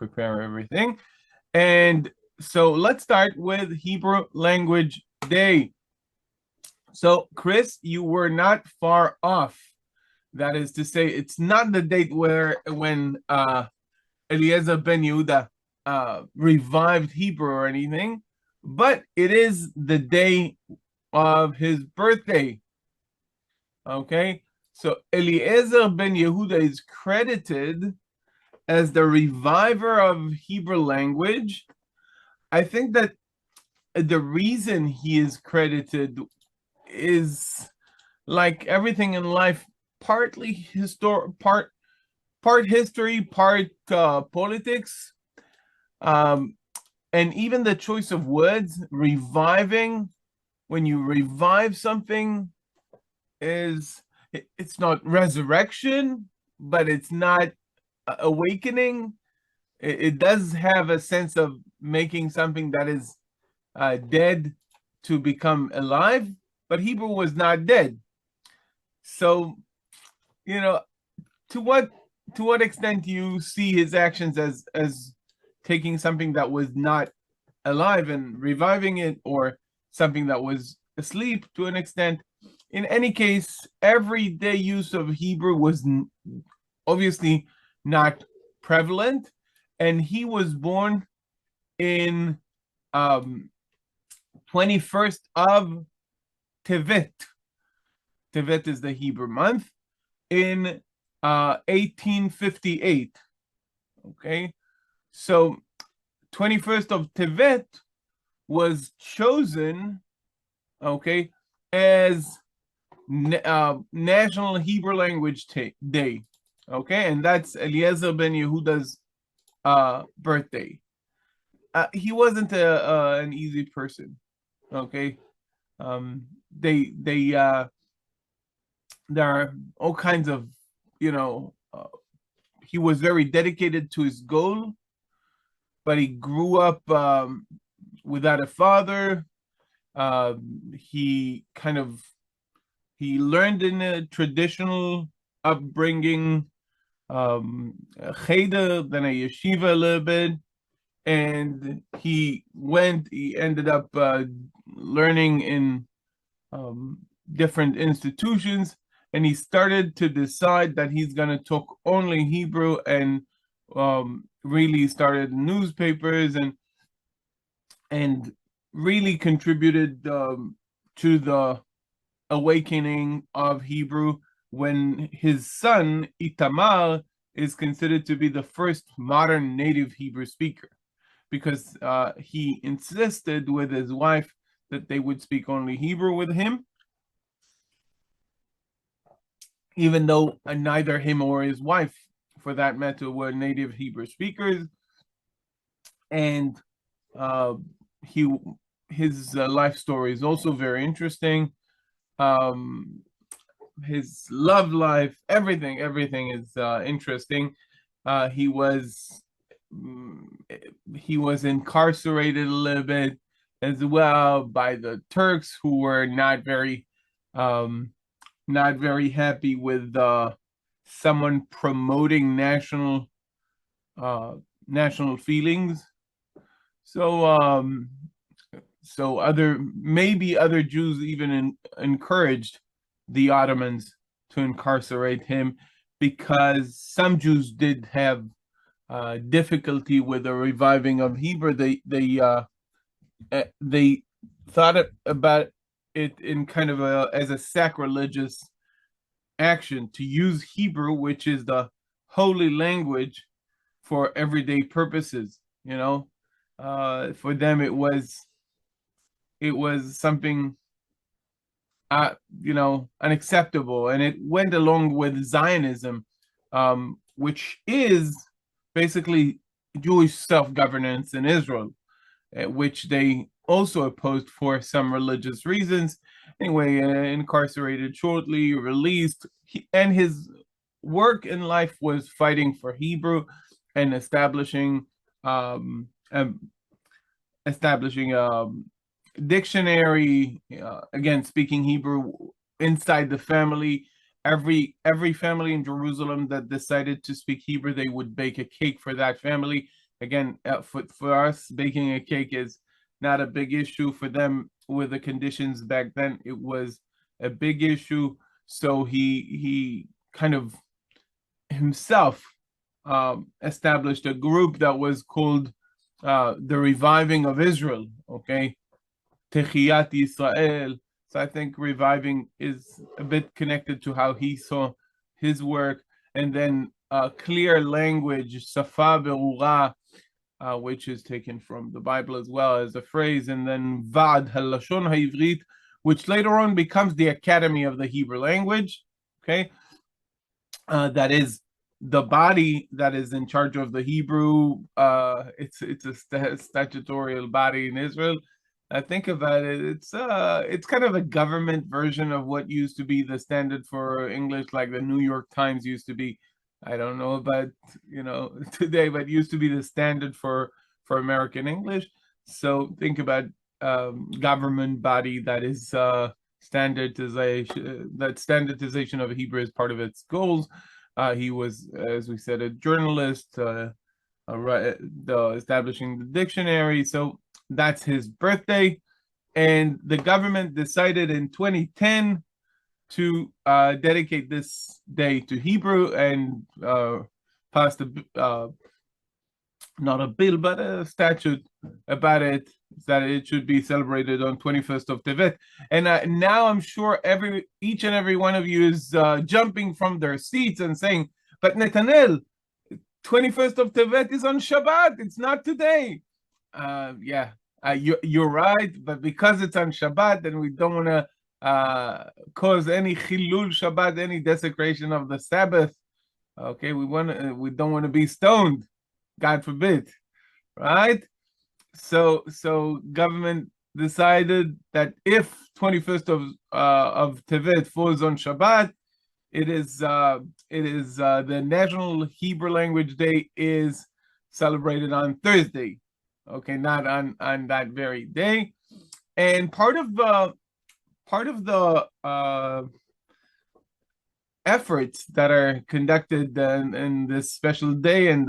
prepare everything. And so let's start with Hebrew Language Day. So, Chris, you were not far off. That is to say, it's not the date when Eliezer Ben-Yehuda revived Hebrew or anything, but it is the day of his birthday. Okay, so Eliezer Ben-Yehuda is credited as the reviver of Hebrew language. I think that the reason he is credited is, like everything in life, partly part history, part politics, and even the choice of words. Reviving, when you revive something, it's not resurrection, but it's not awakening. It does have a sense of making something that is dead to become alive, but Hebrew was not dead. So, to what extent do you see his actions as taking something that was not alive and reviving it, or something that was asleep to an extent? In any case, everyday use of Hebrew was obviously not prevalent, and he was born in 21st of Tevet. Tevet is the Hebrew month, in 1858. Okay, so 21st of Tevet was chosen, okay, as National Hebrew Language Day. Okay, and that's Eliezer Ben-Yehuda's birthday. He wasn't an easy person. Okay, there are all kinds of, he was very dedicated to his goal, but he grew up without a father. He learned in a traditional upbringing, cheder, then a yeshiva a little bit, and he ended up learning in different institutions, and he started to decide that he's going to talk only Hebrew, and really started newspapers, and really contributed to the awakening of Hebrew, when his son Itamar is considered to be the first modern native Hebrew speaker, because he insisted with his wife that they would speak only Hebrew with him, even though neither him or his wife, for that matter, were native Hebrew speakers. And his life story is also very interesting. His love life, everything is interesting. He was incarcerated a little bit as well by the Turks, who were not very happy with someone promoting national feelings. So other Jews even encouraged the Ottomans to incarcerate him, because some Jews did have difficulty with the reviving of Hebrew. They thought about it in kind of as a sacrilegious action to use Hebrew, which is the holy language, for everyday purposes. For them it was something unacceptable, and it went along with Zionism, which is basically Jewish self-governance in Israel, which they also opposed for some religious reasons. Anyway, incarcerated shortly, released, and his work in life was fighting for Hebrew and establishing dictionary, again, speaking Hebrew inside the family. Every family in Jerusalem that decided to speak Hebrew, they would bake a cake for that family Again, for us, baking a cake is not a big issue. For them, with the conditions back then, it was a big issue. So he kind of himself established a group that was called the Reviving of Israel. Okay, Techiyat Yisrael. So I think reviving is a bit connected to how he saw his work, and then clear language, Safa Berura, which is taken from the Bible as well as a phrase, and then Vad Halashon Ha'ivrit, which later on becomes the Academy of the Hebrew language. Okay, that is the body that is in charge of the Hebrew. It's a statutory body in Israel. I think about it, it's kind of a government version of what used to be the standard for English, like the New York Times used to be. I don't know about today, but used to be the standard for American English. So think about government body that is standardization. That standardization of Hebrew is part of its goals. He was, as we said, a journalist, establishing the dictionary. So that's his birthday, and the government decided in 2010 to dedicate this day to Hebrew and passed not a bill, but a statute about it, that it should be celebrated on 21st of Tevet. And now I'm sure each and every one of you is jumping from their seats and saying, but Netanel, 21st of Tevet is on Shabbat. It's not today. Yeah, you're right. But because it's on Shabbat, then we don't want to cause any chilul Shabbat, any desecration of the Sabbath. Okay, we don't want to be stoned, God forbid, right? So government decided that if 21st of Tevet falls on Shabbat, it is the National Hebrew Language Day is celebrated on Thursday. Okay, not on that very day. And part of the efforts that are conducted in this special day, and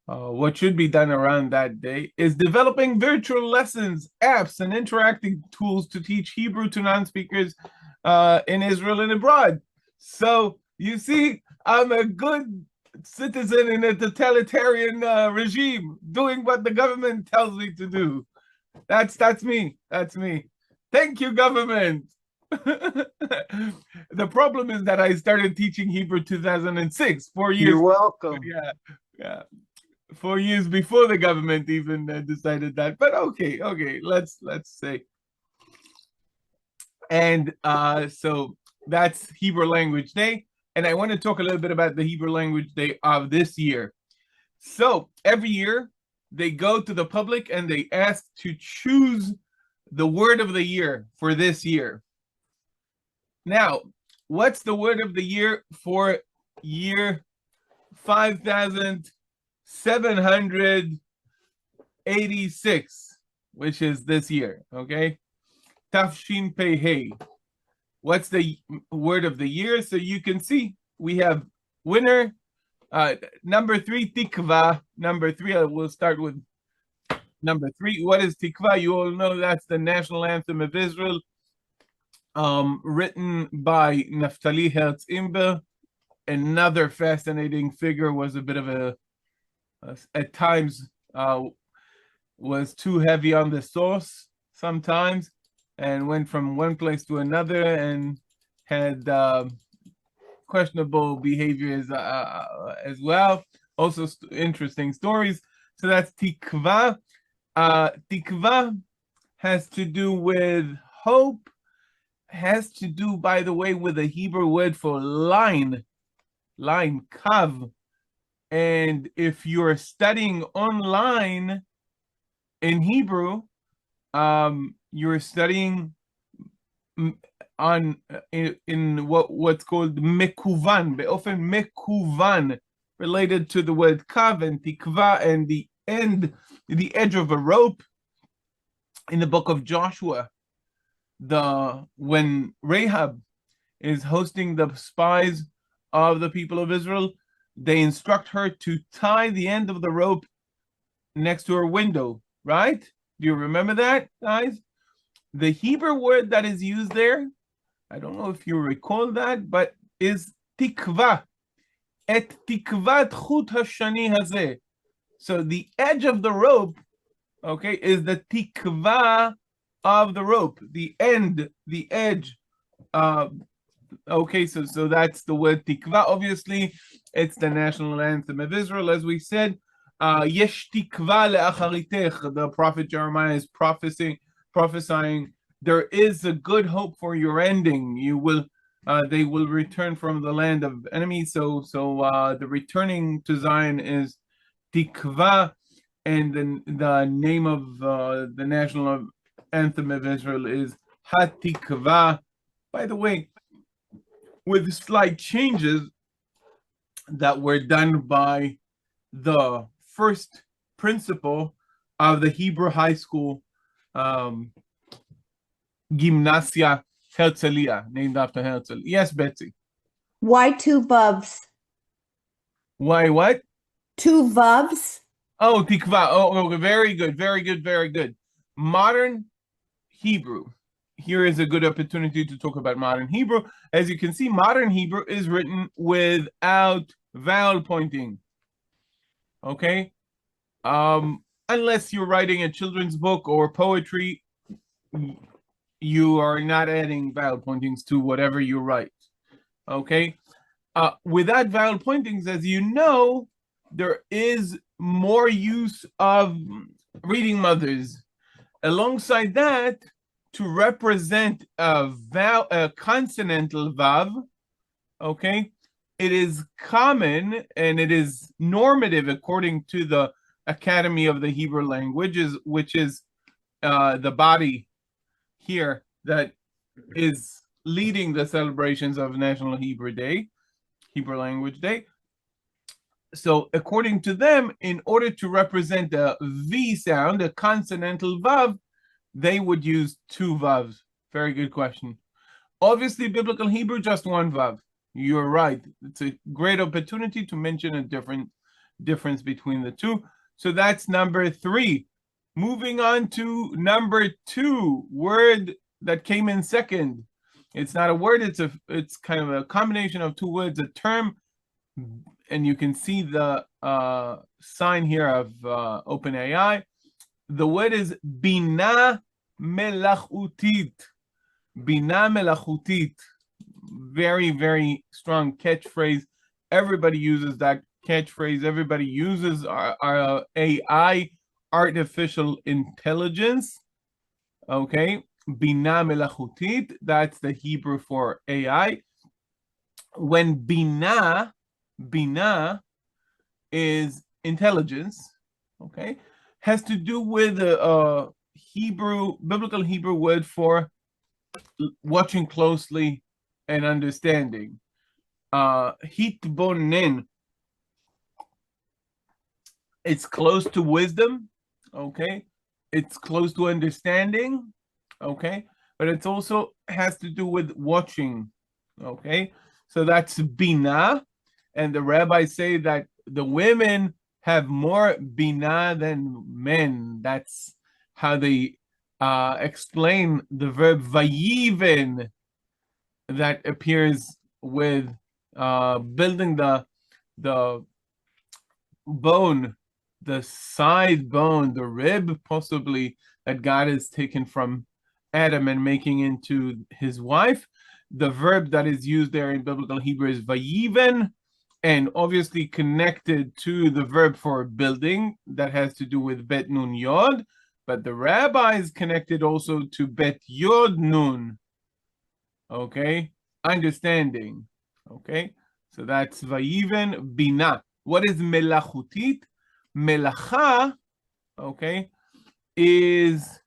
what should be done around that day, is developing virtual lessons, apps, and interactive tools to teach Hebrew to non-speakers in Israel and abroad. So you see, I'm a good citizen in a totalitarian regime, doing what the government tells me to do. That's me. Thank you, government. The problem is that I started teaching Hebrew 2006, 4 years. You're welcome. Yeah. 4 years before the government even decided that. But okay, let's say. And so that's Hebrew Language Day. And I want to talk a little bit about the Hebrew Language Day of this year. So every year they go to the public and they ask to choose the word of the year for this year. Now, what's the word of the year for year 5786, which is this year, okay? Tafshin Pei. What's the word of the year? So you can see we have winner, number 3, Tikva. Number 3, we'll start with number 3. What is Tikva? You all know that's the national anthem of Israel, written by Naftali Herz Imber. Another fascinating figure, was a bit of at times was too heavy on the sauce sometimes, and went from one place to another and had questionable behaviors as well. Also interesting stories. So that's Tikva. Tikva has to do with hope, has to do, by the way, with a Hebrew word for line, kav. And if you're studying online in Hebrew, you're studying in what's called mekuvan, be'ofen mekuvan, related to the word kav and tikva and the edge of a rope. In the book of Joshua, when Rahab is hosting the spies of the people of Israel, they instruct her to tie the end of the rope next to her window, right? Do you remember that, guys? The Hebrew word that is used there, I don't know if you recall that, but is tikva. Et tikvat chut hashani hazeh. So the edge of the rope, okay, is the tikva of the rope, the end, the edge. Okay, so that's the word tikva. Obviously, it's the national anthem of Israel, as we said. Yesh tikva le'acharitech. The prophet Jeremiah is prophesying. There is a good hope for your ending. You will, they will return from the land of enemies. So the returning to Zion is tikva, and the name of the national anthem of Israel is Hatikva. By the way, with slight changes that were done by the first principal of the Hebrew high school, Gymnasia Herzliya, named after Herzl. Yes, Betsy. Why two vavs? Why what? Two vavs? Oh, tikva. Oh, very good, very good, very good. Modern Hebrew. Here is a good opportunity to talk about modern Hebrew. As you can see, modern Hebrew is written without vowel pointing. Okay? Unless you're writing a children's book or poetry, you are not adding vowel pointings to whatever you write. Okay? Without vowel pointings, as you know, there is more use of reading mothers. Alongside that, to represent a consonantal vav, okay, it is common and it is normative according to the Academy of the Hebrew Languages, which is the body here that is leading the celebrations of National Hebrew Day, Hebrew Language Day. So according to them, in order to represent a V sound, a consonantal vav, they would use two vavs. Very good question. Obviously, biblical Hebrew, just one vav. You're right. It's a great opportunity to mention a difference between the two. So that's number 3. Moving on to number 2, word that came in second. It's not a word, it's kind of a combination of two words, a term, and you can see the sign here of OpenAI. The word is bina melachutit. Bina melachutit. Very, very strong catchphrase. Everybody uses that catchphrase. Everybody uses our AI, artificial intelligence. Okay, bina melachutit. That's the Hebrew for AI. When bina is intelligence, okay, has to do with a biblical Hebrew word for watching closely and understanding. Hitbonen, it's close to wisdom, okay? It's close to understanding, okay? But it also has to do with watching, okay? So that's bina, and the rabbis say that the women have more bina than men. That's how they explain the verb vayiven that appears with building the bone, the side bone, the rib, possibly, that God has taken from Adam and making into his wife. The verb that is used there in biblical Hebrew is vayiven, and obviously connected to the verb for building that has to do with bet nun yod, but the rabbis connected also to bet yod nun, okay, understanding, okay, so that's vayiven bina. What is melachutit? Melacha, okay, is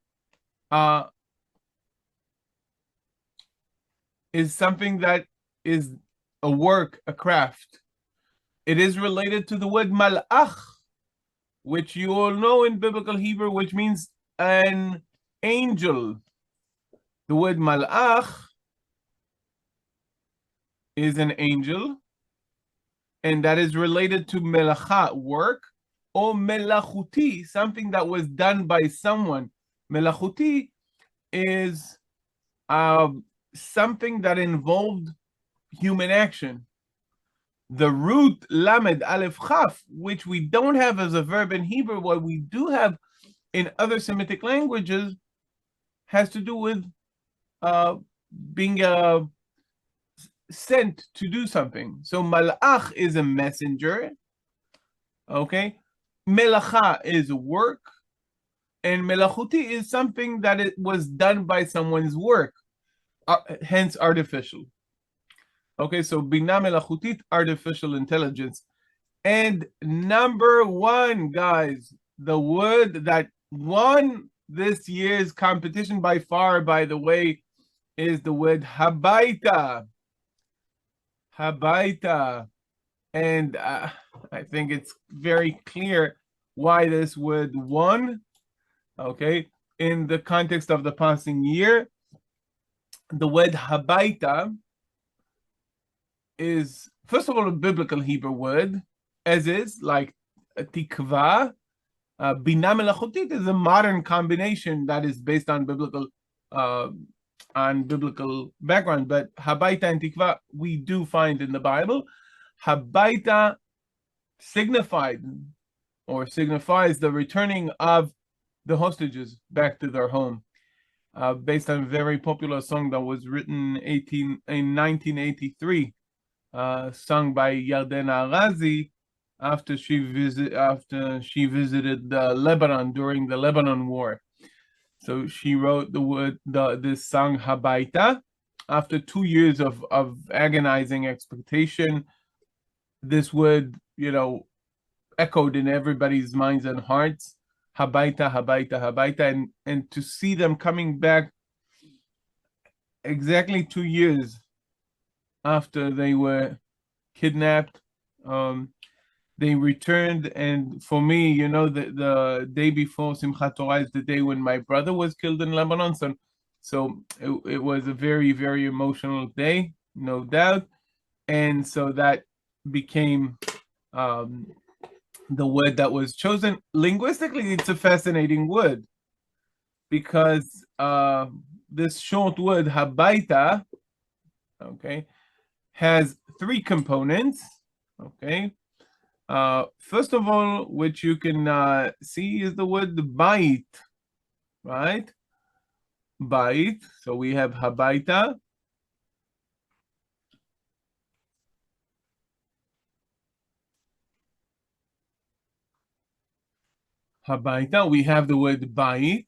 something that is a work, a craft. It is related to the word malach, which you all know in biblical Hebrew, which means an angel. The word malach is an angel, and that is related to melacha, work, or melachuti, something that was done by someone. Melachuti is something that involved human action. The root lamed aleph chaf, which we don't have as a verb in Hebrew, what we do have in other Semitic languages, has to do with being sent to do something. So malach is a messenger, okay? Melacha is work, and melachuti is something that it was done by someone's work, hence artificial. Okay, so bina melachutit, artificial intelligence. And number one, guys, the word that won this year's competition by far, by the way, is the word Habaita. Habaita. And I think it's very clear why this word won. Okay, in the context of the passing year, the word Habaita is, first of all, a biblical Hebrew word, as is, like tikva. Bina melachutit is a modern combination that is based on biblical background, but Habaita and tikva we do find in the Bible. Habaita signifies the returning of the hostages back to their home, based on a very popular song that was written in 1983, sung by Yardena Arazi after she visited Lebanon during the Lebanon War. So she wrote this song Habaita after 2 years of agonizing expectation. This word, echoed in everybody's minds and hearts. Habaita, Habaita, Habaita, and to see them coming back exactly 2 years after they were kidnapped, they returned. And for me, the day before Simchat Torah is the day when my brother was killed in Lebanon. So it was a very, very emotional day, no doubt. And so that became the word that was chosen. Linguistically, it's a fascinating word because this short word, Habaita, okay, has 3 components, okay. First of all, which you can see is the word bait, right? Bait. So we have Habaita. Habaita. We have the word bait,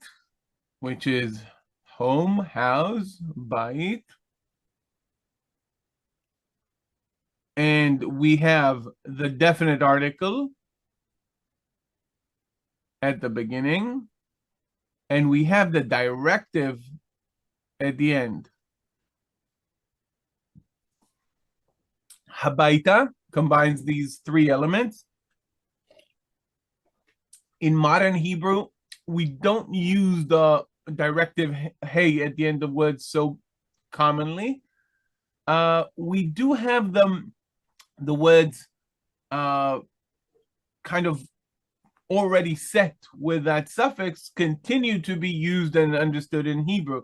which is home, house, bait. And we have the definite article at the beginning, and we have the directive at the end. Habaita combines these 3 elements. In modern Hebrew, we don't use the directive hey at the end of words so commonly. We do have the words kind of already set with that suffix continue to be used and understood in Hebrew.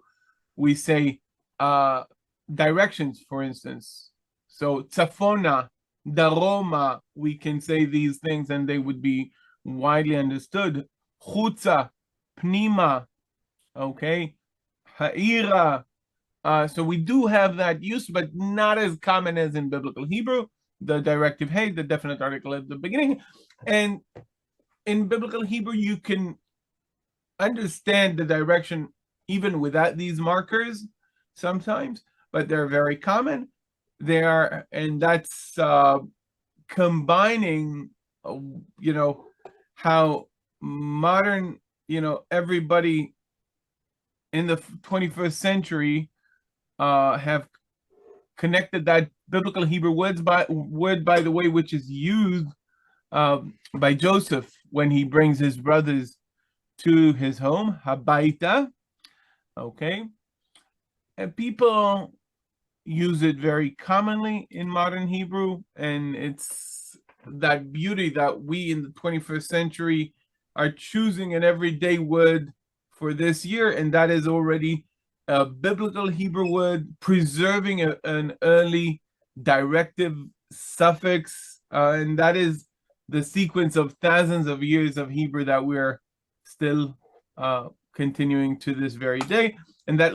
We say directions, for instance. So tzafona, daroma, we can say these things and they would be widely understood. Chutza, pnima, okay, ha'ira. So we do have that use, but not as common as in biblical Hebrew. The directive hey, the definite article at the beginning. And in biblical Hebrew, you can understand the direction even without these markers sometimes, but they're very common. And that's combining, how modern, everybody in the 21st century have connected that biblical Hebrew word by the way, which is used by Joseph when he brings his brothers to his home, Habaita. Okay, and people use it very commonly in modern Hebrew, and it's that beauty that we in the 21st century are choosing an everyday word for this year, and that is already a biblical Hebrew word, preserving an early directive suffix, and that is the sequence of thousands of years of Hebrew that we're still continuing to this very day, and that